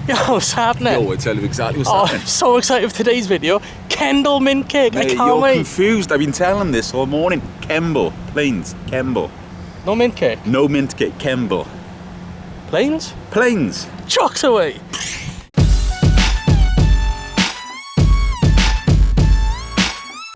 Yo, what's happening? Yo, I'll tell you exactly what's happening. I'm so excited for today's video. Kemble mint cake, I can't wait. You're confused. I've been telling them this all morning. Kemble, planes, Kemble. No mint cake? No mint cake, Kemble. Planes? Planes. Chucks away.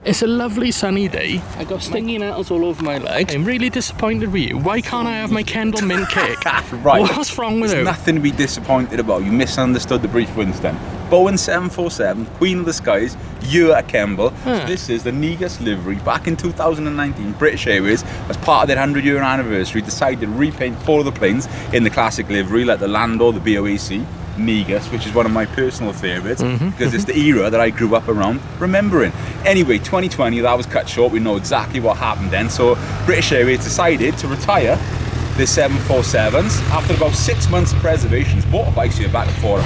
It's a lovely sunny day. I got stingy nettles all over my leg. I'm really disappointed with you. Why can't I have my Kemble mint cake? Right. What's wrong with There's you? nothing to be disappointed about. You misunderstood the brief, Winston. Boeing 747, Queen of the Skies, you're a Kemble. Huh. So this is the Negus livery. Back in 2019, British Airways, as part of their 100-year anniversary, decided to repaint 4 of the planes in the classic livery, like the Landor, the BOAC, Negus, which is one of my personal favourites, because it's the era that I grew up around remembering. Anyway, 2020, that was cut short. We know exactly what happened then. So British Airways decided to retire the 747s after about 6 months of preservations. Motorbikes here back and forth.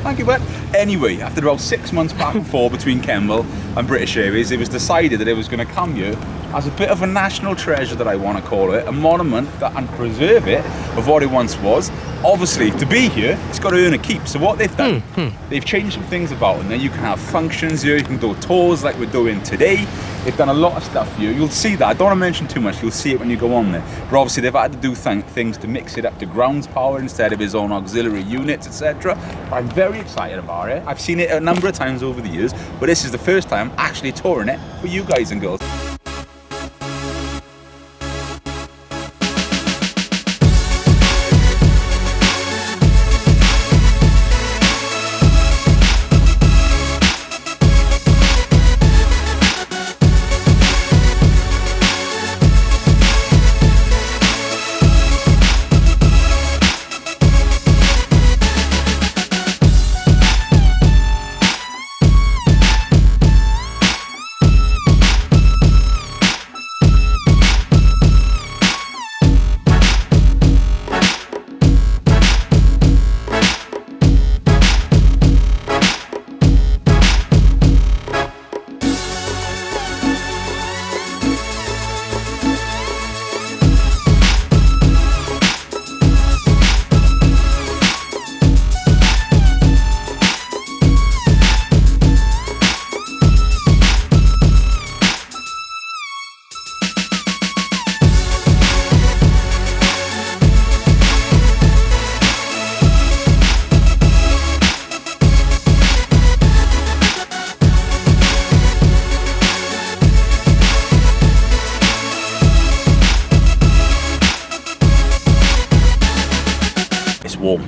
Thank you, Wet. Anyway, after about 6 months back and forth between Kemble and British Airways, it was decided that it was going to come here as a bit of a national treasure, that I want to call it, a monument that and preserve it of what it once was. Obviously, to be here, it's got to earn a keep. So what they've done, they've changed some things about it. Now you can have functions here, you can do tours like we're doing today. They've done a lot of stuff here. You'll see that. I don't want to mention too much. You'll see it when you go on there. But obviously, they've had to do things to mix it up to grounds power instead of his own auxiliary units, etc. I'm very excited about it. I've seen it a number of times over the years, but this is the first time I'm actually touring it for you guys and girls. Warm.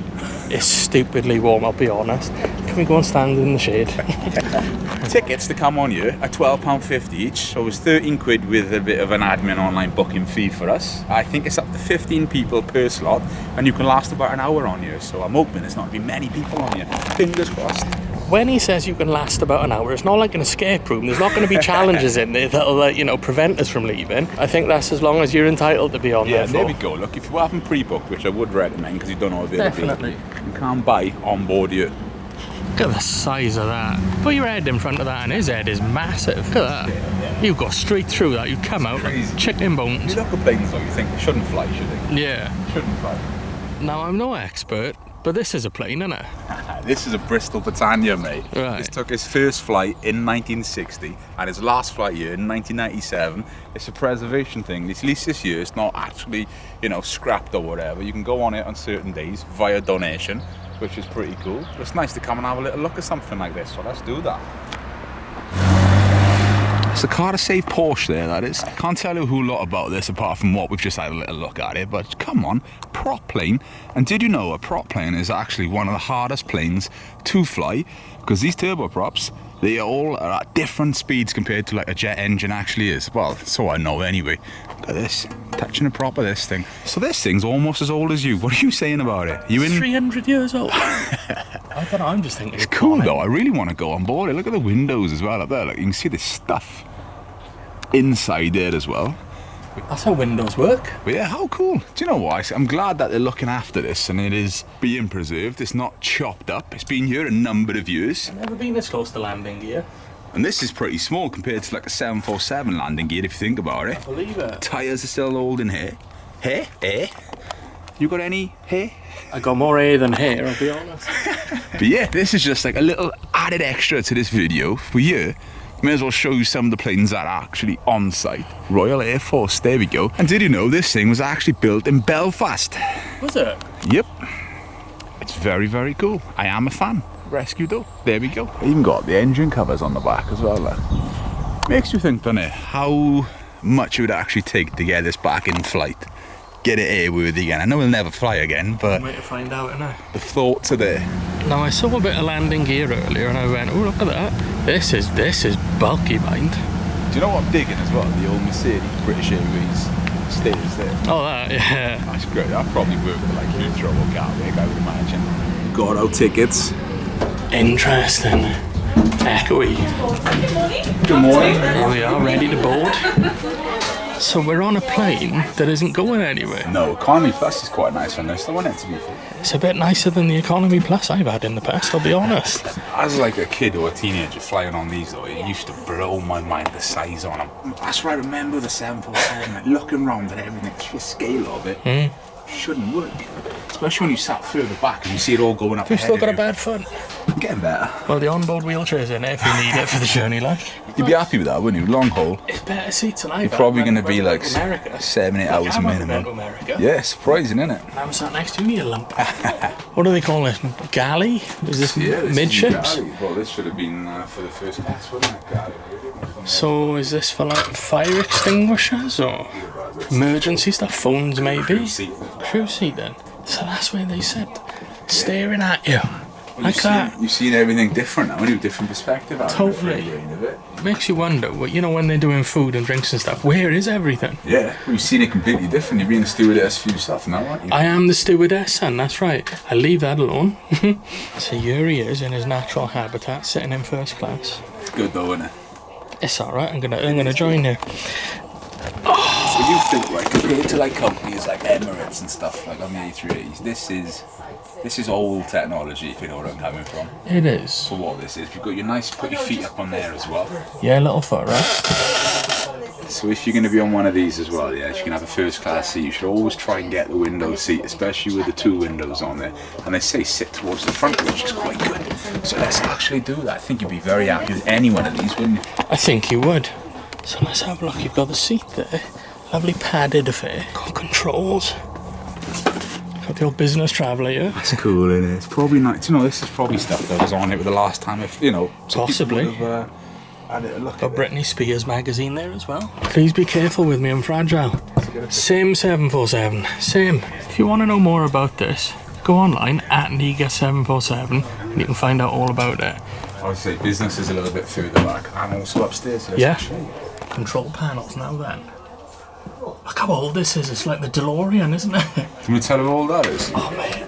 It's stupidly warm, I'll be honest. Can we go and stand in the shade? Tickets to come on here are £12.50 each, so it's 13 quid with a bit of an admin online booking fee for us. I think it's up to 15 people per slot, and you can last about an hour on here, so I'm hoping there's not going to be many people on here. Fingers crossed. When he says you can last about an hour, it's not like an escape room. There's not going to be challenges in there that'll, prevent us from leaving. I think that's as long as you're entitled to be on there for. There we go. Look, if you haven't pre-booked, which I would recommend because you don't know availability, definitely, you can't buy on board here. Look at the size of that. Put your head in front of that and his head is massive. Look at that. Yeah. You go straight through that. You come out like chicken bones. You look at planes though, you think they shouldn't fly, should they? Yeah. Shouldn't fly. Now, I'm no expert, but this is a plane, isn't it? This is a Bristol Britannia, mate. Right. This took his first flight in 1960 and his last flight here in 1997. It's a preservation thing. At least this year, it's not actually, scrapped or whatever. You can go on it on certain days via donation, which is pretty cool. But it's nice to come and have a little look at something like this, so let's do that. It's a car to save Porsche there, that is. Can't tell you a whole lot about this apart from what we've just had a little look at it, but come on, prop plane. And did you know a prop plane is actually one of the hardest planes to fly, because these turboprops, they all are at different speeds compared to like a jet engine actually is. Well, so I know anyway. Look at this, touching the prop of this thing. So this thing's almost as old as you. What are you saying about it? You in 300 years old. I don't know, I'm just thinking it's cool though. I really want to go on board it. Look at the windows as well up there. Like, you can see this stuff inside there as well. That's how windows work. But yeah, how cool. Do you know what? I'm glad that they're looking after this and it is being preserved. It's not chopped up. It's been here a number of years. I've never been this close to landing gear. And this is pretty small compared to like a 747 landing gear if you think about it. I believe it. Tyres are still old in here. Hey? You got any hair? I got more hair than hair, I'll be honest. But yeah, this is just like a little added extra to this video for you. May as well show you some of the planes that are actually on site. Royal Air Force, there we go. And did you know this thing was actually built in Belfast? Was it? Yep. It's very, very cool. I am a fan. Rescue though. There we go. Even got the engine covers on the back as well. Like. Makes you think, doesn't it? How much it would actually take to get this back in flight. Get it airworthy again. I know we'll never fly again, but Way to find out, innit? the thoughts are there. Now I saw a bit of landing gear earlier and I went, oh look at that. This is bulky, mind. Do you know what I'm digging as well? The old Mercedes British Airways stairs there. Oh that, yeah. That's great. That'd probably work for like Heathrow or Gatwick, I would imagine. Got our tickets. Interesting. Echoey. Good morning. Here we are, ready to board. So we're on a plane that isn't going anywhere. No, Economy Plus is quite nice on this. I want it to be fair. It's a bit nicer than the Economy Plus I've had in the past, I'll be honest. As like a kid or a teenager flying on these though, it used to blow my mind the size on them. That's why I remember the 747, like, looking around at everything, the sheer scale of it. Shouldn't work. Especially when you sat further back and you see it all going up. You've ahead still of got a you. bad foot. Getting better. Well, the onboard wheelchair's in it if you need it for the journey, like. You'd be happy with that, wouldn't you? Long haul. It's better seats than I've You're had probably when- going to be when I like went to America. 7-8 hours I'm minimum. going to America. Yeah, surprising, isn't it? And I was sat next to you, you lump. What do they call this? Galley? Is this midships? Well, this should have been for the first class, wouldn't it? Galley. So is this for like fire extinguishers or emergency stuff? Phones maybe? Crew seat then. So that's where they sit, staring at you. Like that. You've seen everything different now, a different perspective. Totally. Makes you wonder, you know, when they're doing food and drinks and stuff, where is everything? Yeah, you've seen it completely different. You're being a stewardess for yourself now, aren't you? I am the stewardess, son, that's right. I leave that alone. So here he is in his natural habitat, sitting in first class. It's good though, isn't it? It's alright, I'm gonna join you. What do you think, right, compared to like companies like Emirates and stuff, like on the A380s, this is old technology, if you know where I'm coming from. It is. For what this is, you've got your nice, put your feet up on there as well. Yeah, a little foot rest. So if you're going to be on one of these as well, yeah, you can have a first class seat. You should always try and get the window seat, especially with the 2 windows on there. And they say sit towards the front, which is quite good. So let's actually do that. I think you'd be very happy with any one of these, wouldn't you? I think you would. So let's have a look. You've got the seat there. Lovely padded affair. Got controls. Got the old business traveller here. That's cool, isn't it? It's probably not. You know, this is probably stuff that was on it with the last time. If you know, so possibly. People would have, had a look Got at Britney Spears magazine there as well. Please be careful with me, I'm fragile. Same 747. Same. If you want to know more about this, go online at Negus 747 and you can find out all about it. I would say business is a little bit further back and also upstairs. So Yeah. Control panels now then. Look how old this is. It's like the DeLorean, isn't it? Can we tell how old that is? Oh man.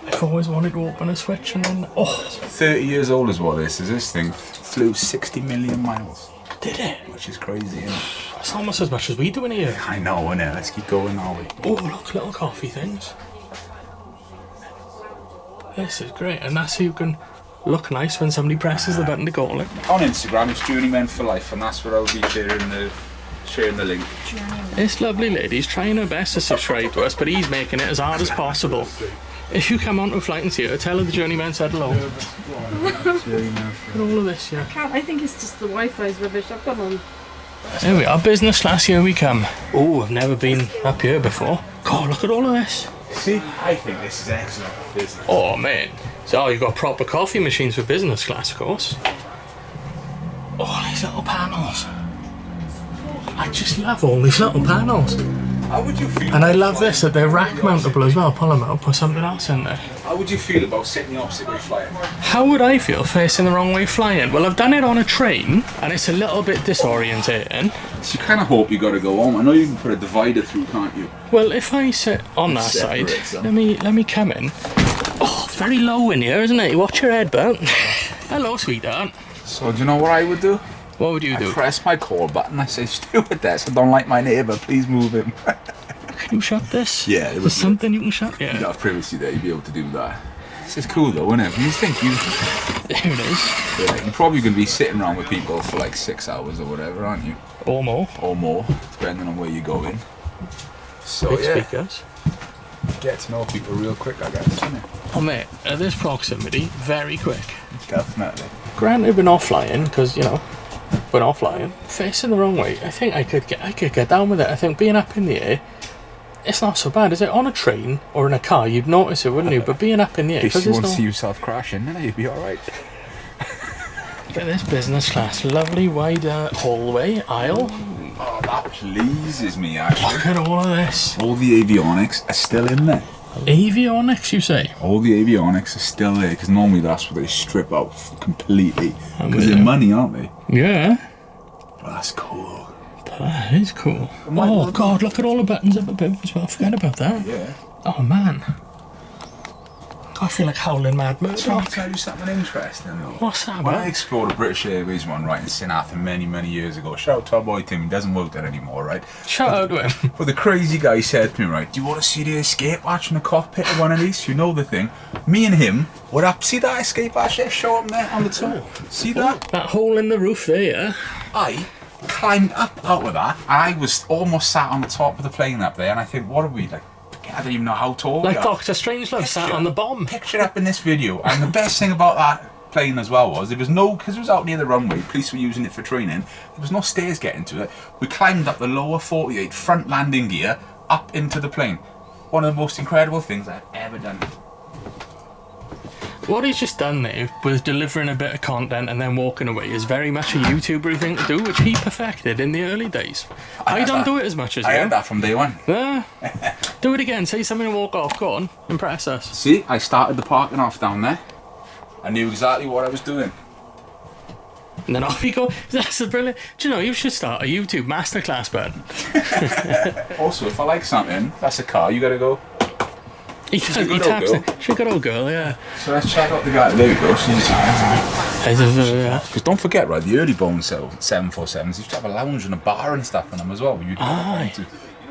I've always wanted to open a switch and then 30 years old is what this is. This thing flew 60 million miles. Did it? Which is crazy, isn't it? That's almost as much as we do in here. I know, innit? Let's keep going, are we? Oh look, little coffee things. This is great, and that's how you can look nice when somebody presses the button to call it. On Instagram, it's Journeymen for Life, and that's where I'll be sharing the link. This lovely lady's trying her best to subscribe to us, but he's making it as hard as possible. If you come onto a flight and see her, tell her the journeyman said hello. Look at all of this, yeah. I think it's just the Wi-Fi's rubbish. I've got on. There we are, business class, here we come. Oh, I've never been up here before. God, look at all of this. See, I think this is excellent for business. Oh man. So you've got proper coffee machines for business class, of course. All these little panels. I just love all these little panels. How would you feel? And I love this, that they're rack mountable as well. Pull them out, put something else in there. How would you feel about sitting the opposite way flying? How would I feel facing the wrong way flying? Well, I've done it on a train, and it's a little bit disorientating. So you kind of hope you got to go home. I know you can put a divider through, can't you? Well, if I sit on that side, let me come in. Oh, it's very low in here, isn't it? Watch your head, Bert. Hello, sweetheart. So do you know what I would do? What would you do? I press my call button. I say, stewardess, I don't like my neighbour. Please move him. Can you shut this? Yeah, it There's would. something you can shut. You Yeah. have privacy there. You'd be able to do that. This is cool though, isn't it? You think you? There it is. Yeah, you're probably going to be sitting around with people for like 6 hours or whatever, aren't you? Or more. Or more, depending on where you're going. So Big yeah. speakers. get to know people real quick, I guess, isn't it? Oh mate, at this proximity, very quick. Definitely. Granted, we're not flying because you know we're not flying. Facing the wrong way, I think I could get down with it. I think being up in the air, it's not so bad, is it? On a train or in a car, you'd notice it, wouldn't you? But being up in the air, If you won't see yourself crashing, then you'd be all right. Look at this business class, lovely wide hallway aisle. Oh, that pleases me actually. Look at all of this. All the avionics are still in there. Avionics, you say? All the avionics are still there because normally that's what they strip out completely. Oh, Because they're money, aren't they? Yeah. But that's cool. That is cool. Oh god, look at all the buttons up above as well. Forget about that. Yeah. Oh man. I feel like howling mad I'll Murdoch. tell you something interesting though. What's that When I about? explored a British Airways one right in Sinatha many years ago, shout out to our boy Tim, he doesn't work there anymore, right? Shout out to him. But the crazy guy said to me, right, do you want to see the escape hatch in the cockpit of one of these? You know the thing. Me and him were up, see that escape hatch there? Show him there on the tour. See that? That hole in the roof there, yeah? I climbed up out of that, and I was almost sat on the top of the plane up there, and I think, what are we, like, I don't even know how tall Like we are. Dr. Strangelove sat on the bomb. Picture up in this video, and the best thing about that plane as well was there was no, because it was out near the runway, police were using it for training, there was no stairs getting to it. We climbed up the lower 48 front landing gear up into the plane. One of the most incredible things I've ever done. What he's just done there with delivering a bit of content and then walking away is very much a YouTuber thing to do, which he perfected in the early days. I don't do it as much as I you. had that from day one. Do it again, say something and walk off. Go on, impress us. See, I started the parking off down there. I knew exactly what I was doing. And then off you go. That's a brilliant. Do you know, you should start a YouTube masterclass button. Also, if I like something, that's a car, you gotta go. He a good old taps girl. it. She's a good old girl, yeah. So let's check out the guy. There we go. Yeah. Because don't forget, right, the early Boeing 747s used to have a lounge and a bar and stuff in them as well. Where you'd go Aye. to,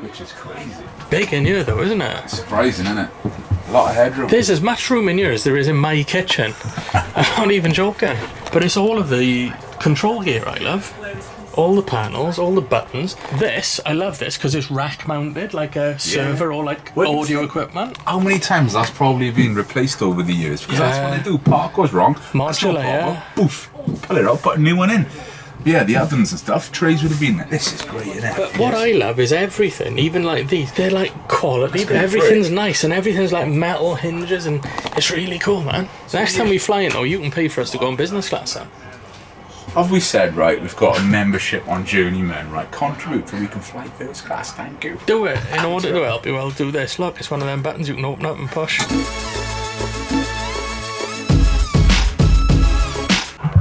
which is crazy. Big in here though, isn't it? Surprising, isn't it? A lot of headroom. There's as much room in here as there is in my kitchen. I'm not even joking. But it's all of the control gear I love. All the panels, all the buttons. This, I love this because it's rack mounted like a server or like audio equipment. How many times that's probably been replaced over the years? Because that's what they do. Part goes wrong. That's no Modular, problem. yeah. Poof. Pull it out, put a new one in. Yeah, the ovens and stuff, trays would have been there. This is great, isn't it? But what I love is everything, even like these, they're like quality, good everything's nice and everything's like metal hinges and it's really cool, man. Next time we fly in though, you can pay for us to go on business class, Sam. Have we said, right, we've got a membership on Journeyman, right? Contribute so we can fly first class, thank you. Do it. In order to help you, I'll do this. Look, it's one of them buttons you can open up and push.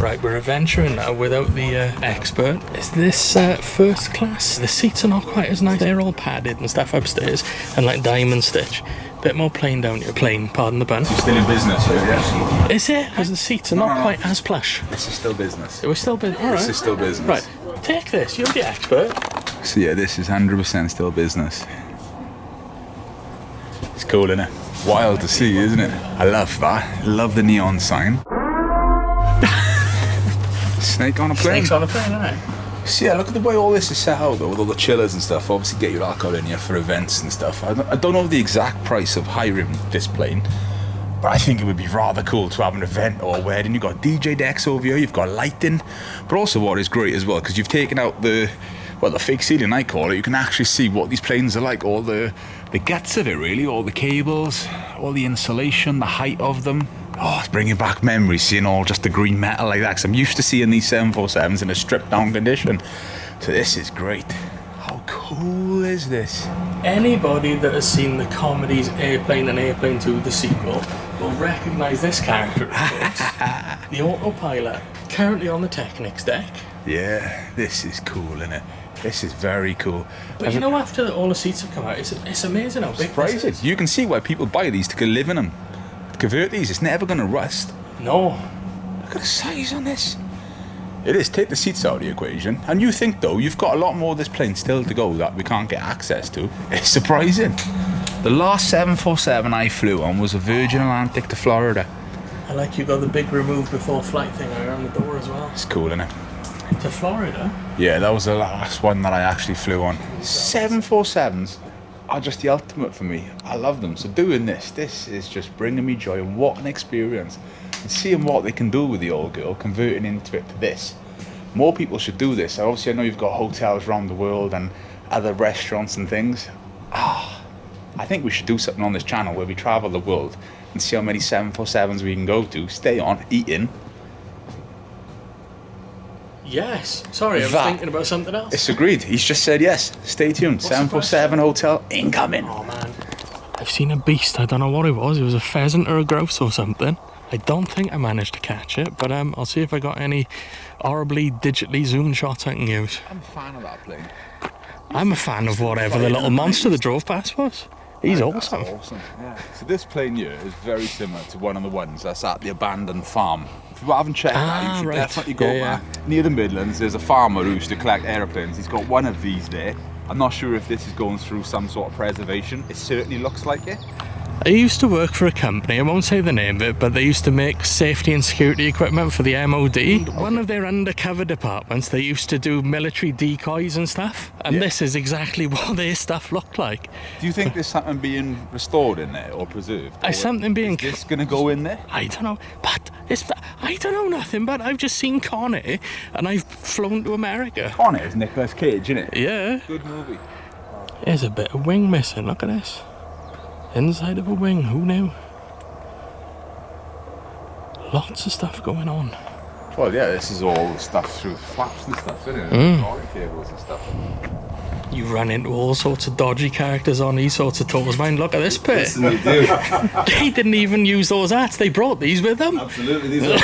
Right, we're adventuring now without the expert. Is this first class? The seats are not quite as nice. They're all padded and stuff upstairs and like diamond stitch. Bit more plain down here. Plain, pardon the pun. You're still in business here, yes? Is it? Because the seats are not quite as plush. This is still business. We're still business. All right. This is still business. Right, take this. You're the expert. So yeah, this is 100% still business. It's cool, isn't it? Wild to see, isn't it? I love that. Love the neon sign. Snake on a plane. Snakes on a plane, isn't it? So yeah, look at the way all this is set out though, with all the chillers and stuff. Obviously get your alcohol in here for events and stuff. I don't know the exact price of hiring this plane, but I think it would be rather cool to have an event or a wedding. You've got DJ decks over here, you've got lighting, but also what is great as well, because you've taken out the fake ceiling, I call it. You can actually see what these planes are like, all the guts of it really, all the cables, all the insulation, the height of them. Oh, it's bringing back memories, seeing all just the green metal like that, because I'm used to seeing these 747s in a stripped down condition. So this is great. How cool is this? Anybody that has seen the comedies Airplane and Airplane 2, the sequel, will recognise this character, of course. The autopilot, currently on the Technics deck. Yeah, this is cool, isn't it? This is very cool. But you know, after all the seats have come out, it's amazing how big this is. You can see why people buy these to live in them. Convert these, it's never going to rust. No. Look at the size on this. It is. Take the seats out of the equation, and you think though you've got a lot more of this plane still to go that we can't get access to. It's surprising. The last 747 I flew on was a Virgin Atlantic to Florida. I like you got the big remove before flight thing around the door as well. It's cool, isn't it? To Florida? Yeah, that was the last one that I actually flew on. 747s are just the ultimate for me. I love them. So doing this is just bringing me joy, and what an experience. And seeing what they can do with the old girl, converting into it to this. More people should do this. Obviously, I know you've got hotels around the world and other restaurants and things. I think we should do something on this channel where we travel the world and see how many 747s we can go to, stay on, eating. Yes. Sorry, I was thinking about something else. It's agreed. He's just said yes. Stay tuned. 747 hotel incoming. Oh man, I've seen a beast. I don't know what it was. It was a pheasant or a grouse or something. I don't think I managed to catch it, but I'll see if I got any horribly digitally zoomed shots I can use. I'm a fan of that plane. I'm a fan of whatever the little monster that drove past was. He's awesome. That's awesome. Yeah. So this plane here is very similar to one of the ones that's at the abandoned farm. If you haven't checked that, you should definitely go back. Near the Midlands, there's a farmer who used to collect aeroplanes. He's got one of these there. I'm not sure if this is going through some sort of preservation. It certainly looks like it. I used to work for a company, I won't say the name of it, but they used to make safety and security equipment for the MOD. One of their undercover departments, they used to do military decoys and stuff, and this is exactly what their stuff looked like. Do you think there's something being restored in there or preserved? Or something being... Is this going to go in there? I don't know, but I don't know nothing, but I've just seen Con Air, and I've flown to America. Con Air is Nicolas Cage, isn't it? Yeah. Good movie. There's a bit of wing missing, look at this. Inside of a wing, who knew? Lots of stuff going on. Well, yeah, this is all stuff through flaps and stuff, isn't it? Rolling cables and stuff. You run into all sorts of dodgy characters on these sorts of tours, man. Look at this pit. Listen, they do. They didn't even use those hats. They brought these with them. Absolutely, these are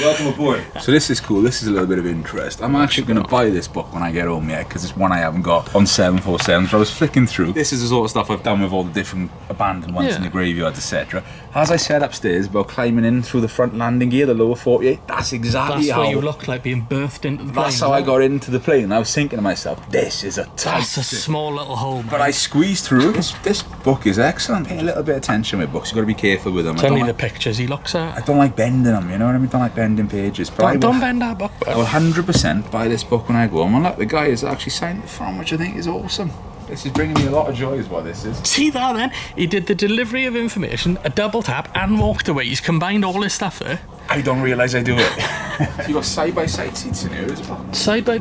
welcome aboard. So this is cool. This is a little bit of interest. I'm actually going to buy this book when I get home, yeah, because it's one I haven't got on 747. So I was flicking through. This is the sort of stuff I've done with all the different abandoned ones in the graveyard, etc. As I said upstairs about climbing in through the front landing gear, the lower 48, that's exactly how... That's what you look like, being birthed into the plane. That's how I got into the plane. I was thinking to myself, this is a tight... That's a small little hole, man. But I squeezed through. This book is excellent. Pay a little bit of attention with books. You've got to be careful with them. It's only the pictures he looks at. I don't like bending them, you know what I mean? I don't like bending pages. But don't bend that book. I will 100% buy this book when I go home. And look, the guy has actually signed it from, which I think is awesome. This is bringing me a lot of joy is what this is. See that then? He did the delivery of information, a double tap, and walked away. He's combined all his stuff there. I don't realise I do it. So you got side-by-side seats in here as well.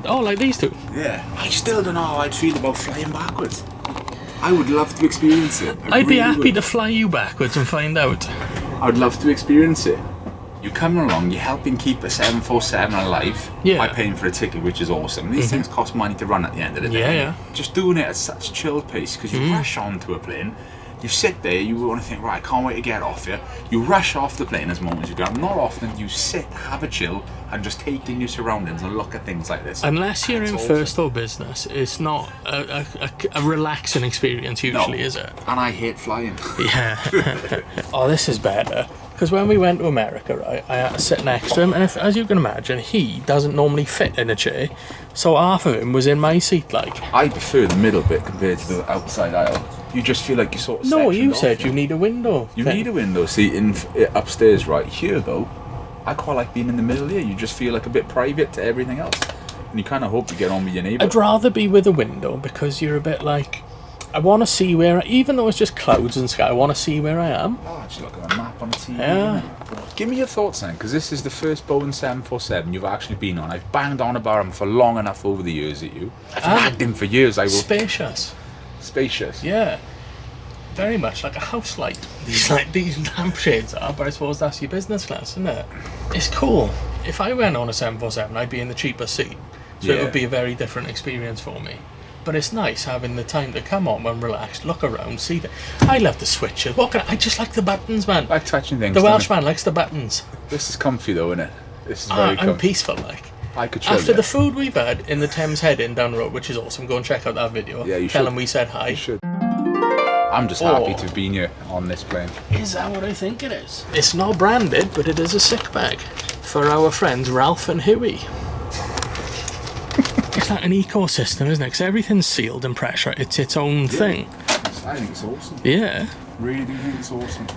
Oh, like these two? Yeah. I still don't know how I'd feel about flying backwards. I would love to experience it. I'd be happy to fly you backwards and find out. I'd love to experience it. You come along, you're helping keep a 747 alive by paying for a ticket, which is awesome. These things cost money to run at the end of the day. Yeah. Just doing it at such a chilled pace, because you rush onto a plane, you sit there, you want to think, right, I can't wait to get off here. You rush off the plane as moment as you can. Not often you sit, have a chill, and just take in your surroundings and look at things like this. Unless you're in first or business, it's not a relaxing experience usually, is it? And I hate flying. Yeah. Oh, this is better. Because when we went to America, right, I had to sit next to him, and as you can imagine, he doesn't normally fit in a chair, so half of him was in my seat, like. I prefer the middle bit compared to the outside aisle. You just feel like you're sort of No, you said you need a window. You need a window seat upstairs, right? Here, though, I quite like being in the middle here. You just feel like a bit private to everything else. And you kind of hope you get on with your neighbour. I'd rather be with a window, because you're a bit like... I want to see where, even though it's just clouds and sky, I want to see where I am. Oh, just look at a map on the TV. Yeah. Give me your thoughts then, because this is the first Boeing 747 you've actually been on. I've banged on about him for long enough over the years at you. I've nagged him for years. Spacious. Spacious. Yeah. Very much like a house light. These lampshades are, but I suppose that's your business class, isn't it? It's cool. If I went on a 747, I'd be in the cheaper seat, so it would be a very different experience for me. But it's nice having the time to come on when relaxed, look around, see that. I love the switches. I just like the buttons, man. I like touching things. The Welshman likes the buttons. This is comfy though, isn't it? This is very comfy. I'm peaceful, like. I could chill. After the food we've had in the Thames Heading down the road, which is awesome, go and check out that video. Yeah, you Tell should. them we said hi. You should. I'm just happy to have been here on this plane. Is that what I think it is? It's not branded, but it is a sick bag for our friends Ralph and Huey. It's like an ecosystem, isn't it? Because everything's sealed and pressure. It's its own thing. I think it's awesome. Yeah. Really do think it's awesome.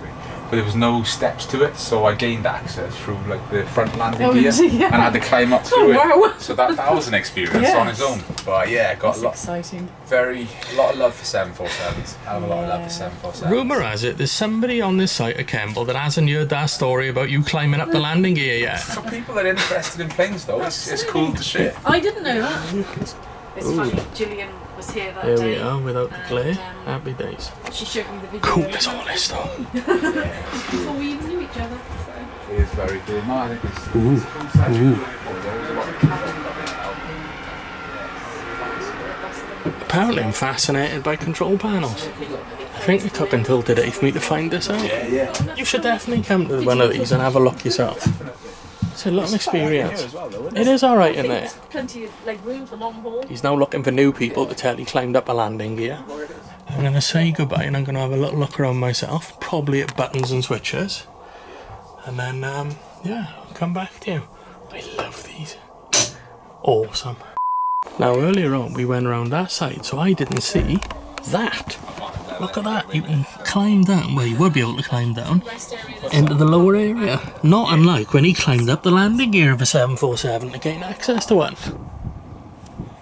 but there was no steps to it, so I gained access through like the front landing Oh, gear, yeah. and I had to climb up through Oh, wow. it. So that was an experience Yes. on its own. But yeah, got a lot, Exciting. a lot of love for 747s. I have a lot of love for 747s. Rumour has it there's somebody on this site at Kemble that hasn't heard that story about you climbing up the landing gear yet. For people that are interested in planes, though, it's cool to share. I didn't know that. It's funny, Gillian was here that There day. we are, without the glare. and, Happy days. She showed me the video. Cool as all this though. Before we even knew each other. So. It is very cool. No, I think it's Ooh. cool. Ooh. Apparently I'm fascinated by control panels. I think it took until today for me to find this out. Yeah. You should definitely come to one of these and have a look yourself. It's a little experience. It is alright in there. Plenty of like room for long haul. He's now looking for new people to tell he climbed up a landing gear. I'm going to say goodbye and I'm going to have a little look around myself, probably at buttons and switches. And then, yeah, I'll come back to you. I love these. Awesome. Now earlier on we went around that side, so I didn't see that. Look at that, you can climb down, well you would be able to climb down, into the lower area. Not unlike when he climbed up the landing gear of a 747 to gain access to one.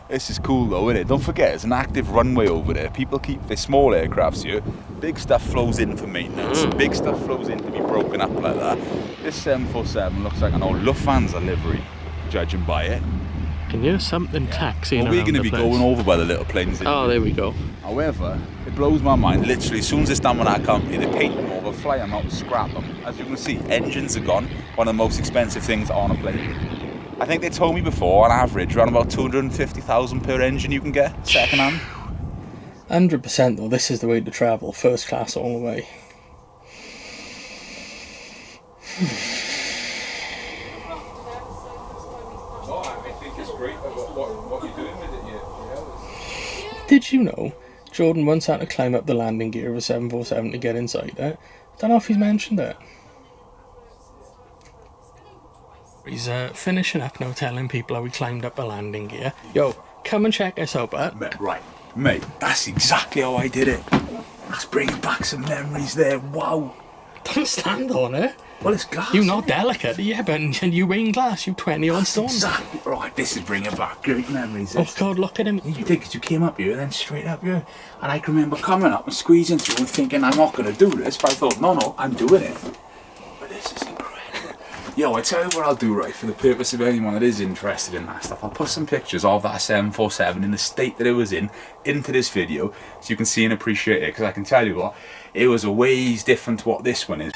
This is cool though, isn't it? Don't forget, it's an active runway over there. People keep their small aircrafts here. Big stuff flows in for maintenance. Big stuff flows in to be broken up like that. This 747 looks like an old Lufthansa livery, judging by it. Can you hear something taxiing Well, we're around going to the be place? going over by the little planes. Oh, there we go. However, it blows my mind. Literally, as soon as it's done with our company, they paint them over, fly them out, and scrap them. As you can see, engines are gone. One of the most expensive things on a plane. I think they told me before, on average, around about 250,000 per engine you can get second hand. 100% though, this is the way to travel, first class all the way. Did you know Jordan once had to climb up the landing gear of a 747 to get inside it? Don't know if he's mentioned it. He's finishing up now, telling people how he climbed up a landing gear. Yo, come and check us out, bud. Right, mate, that's exactly how I did it. That's bringing back some memories there. Wow. Don't stand on it. Well, it's glass. You're not delicate, yeah, but you weigh in glass, you 20 odd stones. Exactly right. This is bringing back great memories. Oh God, look at him. You think 'cause you came up here and then straight up here, and I can remember coming up and squeezing through and thinking I'm not going to do this, but I thought no, I'm doing it. But this is incredible. Yo, I tell you what I'll do, right, for the purpose of anyone that is interested in that stuff, I'll put some pictures of that 747 in the state that it was in into this video, so you can see and appreciate it. Because I can tell you what, it was a ways different to what this one is.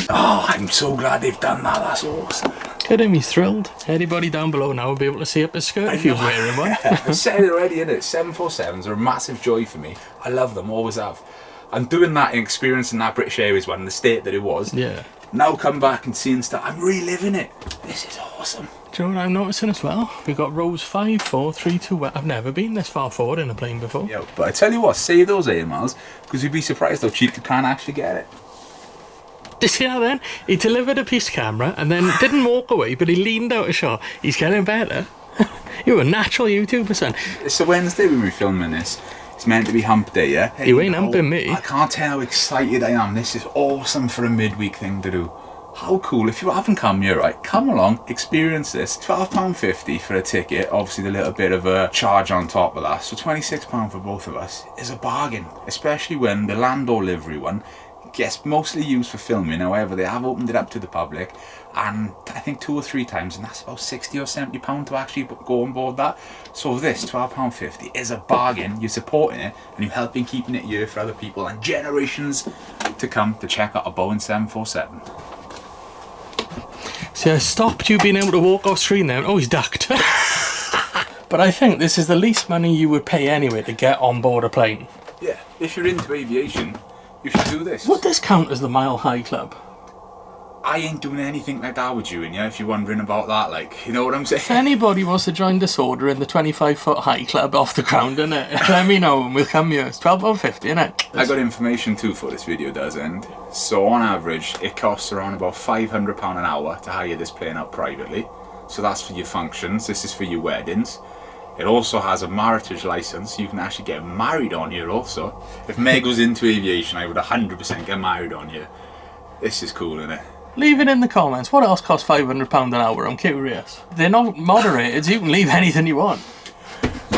I'm so glad they've done that, that's awesome. Look at him, he's thrilled. Anybody down below now will be able to see up his skirt if he was wearing one. I said it already, innit? 747s are a massive joy for me. I love them, always have. And doing that and experiencing that British Airways one in the state that it was, Yeah. now come back and seeing stuff, I'm reliving it. This is awesome. Do you know what I'm noticing as well? We've got rows 5, 4, 3, 2, 1. I've never been this far forward in a plane before. Yo, but I tell you what, save those air miles, because you'd be surprised how cheap you can actually get it. Did you see that then? He delivered a piece camera and then didn't walk away, but he leaned out a shot. He's getting better. You're a natural YouTuber, son. It's a Wednesday when we're filming this. It's meant to be hump day, yeah? You ain't humping me. I can't tell how excited I am. This is awesome for a midweek thing to do. How cool. If you haven't come here, right, come along, experience this. £12.50 for a ticket, obviously the little bit of a charge on top of that. So £26 for both of us is a bargain, especially when the Landor livery one gets mostly used for filming. However, they have opened it up to the public, and I think 2 or 3 times, and that's about £60 or £70 to actually go on board that. So this £12.50 is a bargain. You're supporting it and you're helping keeping it here for other people and generations to come to check out a Boeing 747. See, I stopped you being able to walk off screen there. Oh, he's ducked. But But I think this is the least money you would pay anyway to get on board a plane. Yeah, if you're into aviation, you should do this. Would this count as the Mile High Club? I ain't doing anything like that with you, and yeah, if you're wondering about that, like, you know what I'm saying? If anybody wants to join Disorder in the 25-foot high club off the ground, innit? Let me know and we'll come here. It's £12.50, innit? I got information too for this video does end. So on average, it costs around about £500 an hour to hire this plane out privately. So that's for your functions, this is for your weddings. It also has a marriage license, you can actually get married on here also. If Meg was into aviation, I would 100% get married on here. This is cool, innit? Leave it in the comments. What else costs £500 an hour? I'm curious. They're not moderated, so you can leave anything you want.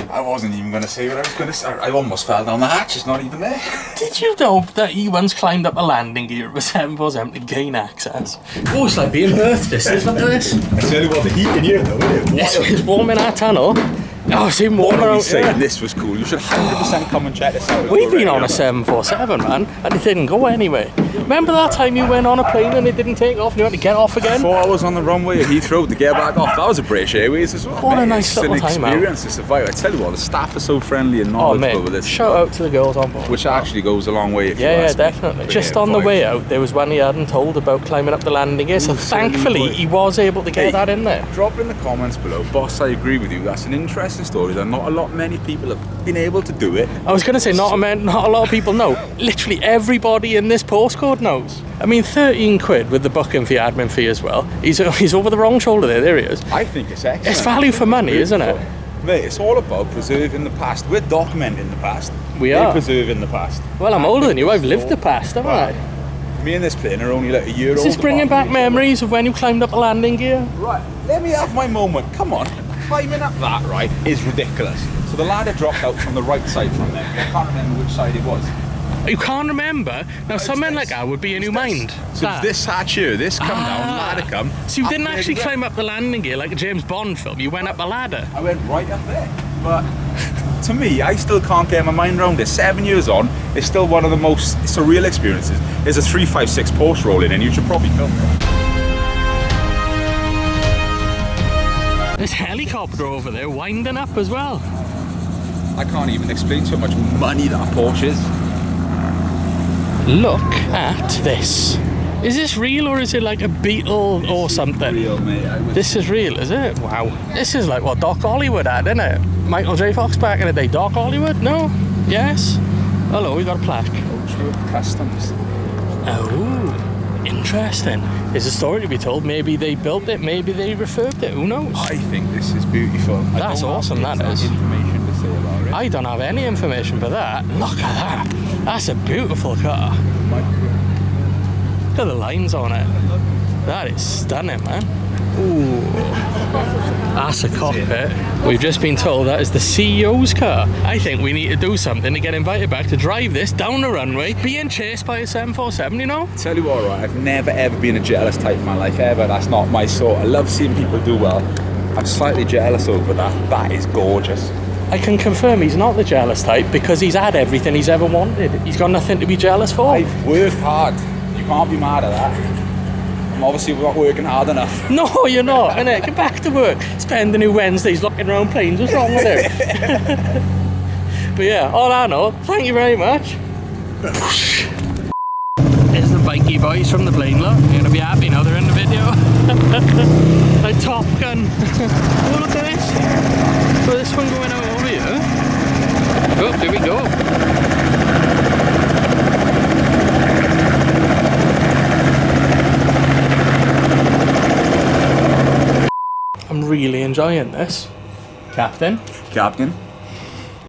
I wasn't even going to say what I was going to say. I almost fell down the hatch, it's not even there. Did you know that he once climbed up a landing gear of a 747 to gain access? Oh, it's like being birthed, this is. Look at this. I tell you what, the heat in here though, isn't it? It's warm in our tunnel. Oh, it's even warmer out saying here. This was cool. You should 100% come and check this out. We've been on a 747, man, and it didn't go anyway. Remember that time you went on a plane and it didn't take off and you had to get off again? 4 hours on the runway at Heathrow to get back off. That was a British Airways as well. What mate. a nice little time out. It's an experience, it's a vibe. I tell you what, the staff are so friendly and Oh, knowledgeable mate, with this. shout out to the girls on board. Which actually goes a long way if you Yeah, ask me. definitely. But Just yeah, on the vibe. way out, there was one he hadn't told about climbing up the landing gear, so Ooh, silly thankfully boy. he was able to get that in there. Drop in the comments below. Boss, I agree with you. That's an interesting story. There are not a lot many people have been able to do it. I was going to say not a lot of people know. Literally everybody in this postcode knows. I mean, 13 quid with the booking fee, admin fee as well. He's over the wrong shoulder there. There he is. I think it's excellent. It's value for money, isn't it? Mate, it's all about preserving the past. We're documenting the past. We They're are. preserving the past. Well, I'm older than you. I've lived the past, haven't I? Me and this plane are only like a year old. Is this bringing back memories of when you climbed up a landing gear? Right, let me have my moment. Come on. Climbing up that, right, is ridiculous. So the ladder dropped out from the right side from there. I can't remember which side it was. You can't remember? Now, something like that would be in your mind. So it's this hatch here, this come down, ladder come. So you up didn't there actually to there. climb up the landing gear like a James Bond film. You went up a ladder. I went right up there. But to me, I still can't get my mind around it. 7 years on, it's still one of the most surreal experiences. There's a 356 Porsche rolling in, you should probably come. There's a helicopter over there winding up as well. I can't even explain to you how much money that Porsche is. Look at this. Is this real or is it like a Beetle or something? Real, mate. This is real, is it? Wow. This is like what Doc Hollywood had, isn't it? Michael J. Fox back in the day. Doc Hollywood? No? Yes? Hello, we got a plaque. True customs. Oh, interesting. There's a story to be told. Maybe they built it, maybe they refurbed it. Who knows? I think this is beautiful. That's awesome, that is. Information to say about it. I don't have any information for that. Look at that. That's a beautiful car. Look at the lines on it. That is stunning, man. Ooh, that's a cockpit. We've just been told that is the CEO's car. I think we need to do something to get invited back to drive this down the runway, being chased by a 747, you know? Tell you what, right, I've never ever been a jealous type in my life, ever. That's not my sort. I love seeing people do well. I'm slightly jealous over that. That is gorgeous. I can confirm he's not the jealous type because he's had everything he's ever wanted. He's got nothing to be jealous for. I've worked hard. You can't be mad at that. I'm obviously not working hard enough. No, you're not, innit? Get back to work. Spending new Wednesdays looking around planes. What's wrong with it? But yeah, all I know, thank you very much. There's the bikey boys from the plane, look. You're gonna be happy now they're in the video. Like Top Gun. Oh, look at this. So this one going out over here. Oh, there we go. I'm really enjoying this. Captain. Captain.